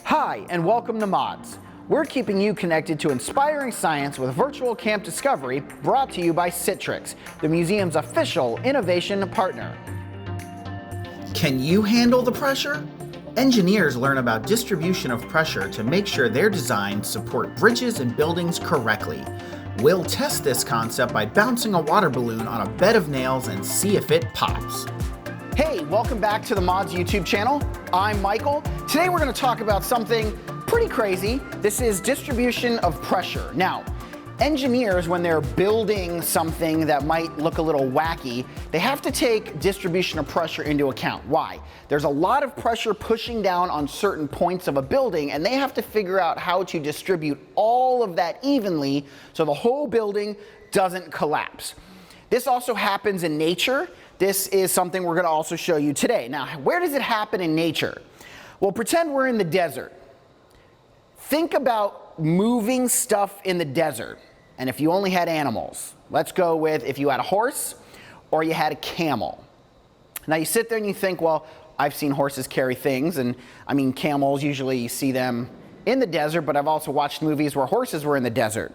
Hi, and welcome to Mods. We're keeping you connected to inspiring science with virtual camp discovery, brought to you by Citrix, the museum's official innovation partner. Can you handle the pressure? Engineers learn about distribution of pressure to make sure their designs support bridges and buildings correctly. We'll test this concept by bouncing a water balloon on a bed of nails and see if it pops. Hey, welcome back to the Mods YouTube channel. I'm Michael. Today we're going to talk about something pretty crazy. This is distribution of pressure. Now, engineers, when they're building something that might look a little wacky, they have to take distribution of pressure into account. Why? There's a lot of pressure pushing down on certain points of a building, and they have to figure out how to distribute all of that evenly so the whole building doesn't collapse. This also happens in nature. This is something we're going to also show you today. Now, where does it happen in nature? Well, pretend we're in the desert. Think about moving stuff in the desert. And if you only had animals, let's go with if you had a horse or you had a camel. Now you sit there and you think, well, I've seen horses carry things, and I mean camels, usually you see them in the desert, but I've also watched movies where horses were in the desert.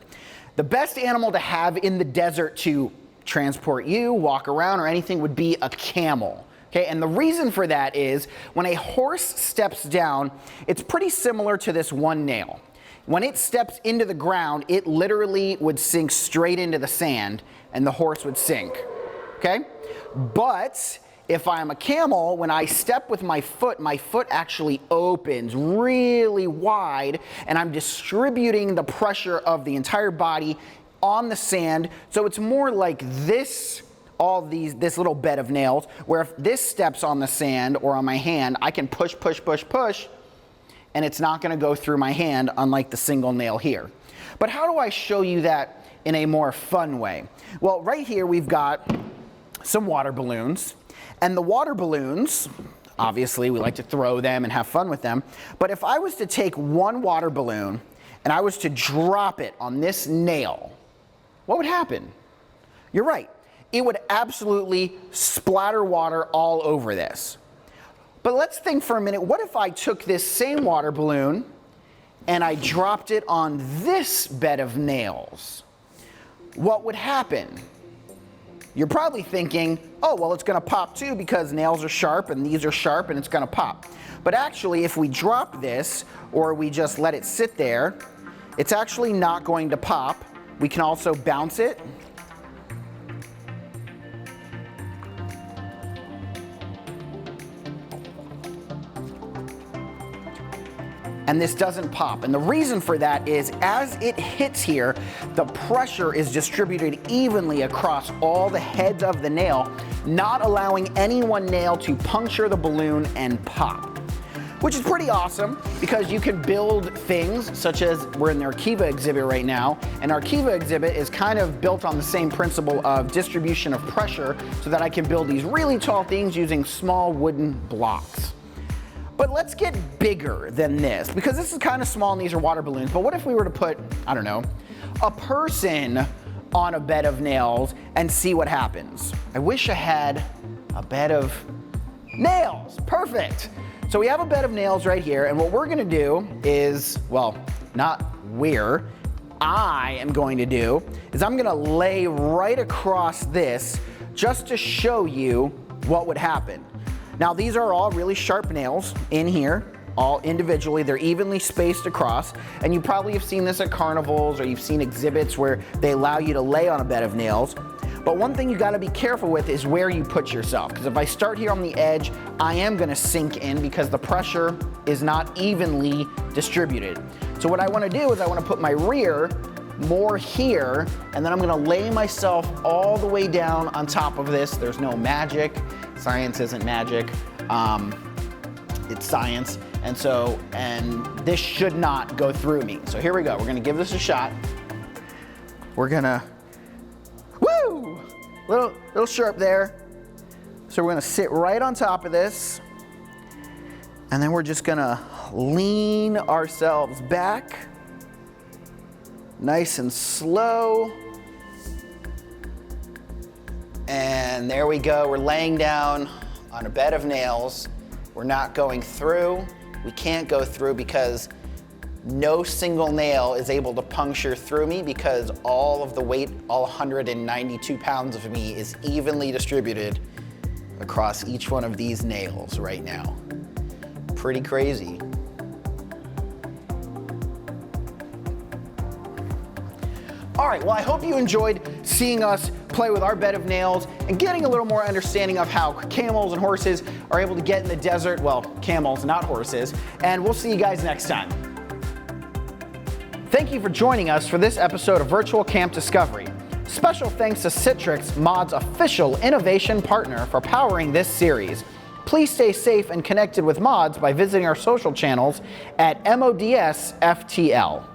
The best animal to have in the desert to transport you, walk around, or anything would be a camel. Okay, and the reason for that is when a horse steps down, it's pretty similar to this one nail. When it steps into the ground, it literally would sink straight into the sand and the horse would sink. Okay? But if I'm a camel, when I step with my foot actually opens really wide, and I'm distributing the pressure of the entire body on the sand. So it's more like this little bed of nails, where if this steps on the sand or on my hand, I can push, and it's not going to go through my hand, unlike the single nail here. But how do I show you that in a more fun way? Well, right here we've got some water balloons, and the water balloons, obviously we like to throw them and have fun with them, but if I was to take one water balloon and I was to drop it on this nail, what would happen? You're right. It would absolutely splatter water all over this. But let's think for a minute, what if I took this same water balloon and I dropped it on this bed of nails? What would happen? You're probably thinking, oh, well, it's going to pop too because nails are sharp and these are sharp and it's going to pop. But actually, if we drop this or we just let it sit there, it's actually not going to pop. We can also bounce it. And this doesn't pop. And the reason for that is as it hits here, the pressure is distributed evenly across all the heads of the nail, not allowing any one nail to puncture the balloon and pop. Which is pretty awesome because you can build things such as we're in the Arkiva exhibit right now, and our Arkiva exhibit is kind of built on the same principle of distribution of pressure so that I can build these really tall things using small wooden blocks. But let's get bigger than this because this is kind of small and these are water balloons. But what if we were to put, I don't know, a person on a bed of nails and see what happens? I wish I had a bed of nails. Perfect. So we have a bed of nails right here, and what we're going to do is, well, I am going to do is I'm going to lay right across this just to show you what would happen. Now, these are all really sharp nails in here, all individually. They're evenly spaced across, and you probably have seen this at carnivals or you've seen exhibits where they allow you to lay on a bed of nails. But one thing you got to be careful with is where you put yourself, because if I start here on the edge, I am going to sink in because the pressure is not evenly distributed. So what I want to do is I want to put my rear more here, and then I'm going to lay myself all the way down on top of this. There's no magic. Science isn't magic. It's science. And this should not go through me. So here we go. We're going to give this a shot. We're going to little sharp there. So we're going to sit right on top of this, and then we're just going to lean ourselves back nice and slow, and there we go. We're laying down on a bed of nails. We're not going through. we can't go through because no single nail is able to puncture through me because all of the weight, all 192 pounds of me is evenly distributed across each one of these nails right now. Pretty crazy. All right, well, I hope you enjoyed seeing us play with our bed of nails and getting a little more understanding of how camels and horses are able to get in the desert. Well, camels, not horses. And we'll see you guys next time. Thank you for joining us for this episode of Virtual Camp Discovery. Special thanks to Citrix, Mod's official innovation partner, for powering this series. Please stay safe and connected with Mods by visiting our social channels at MODSFTL.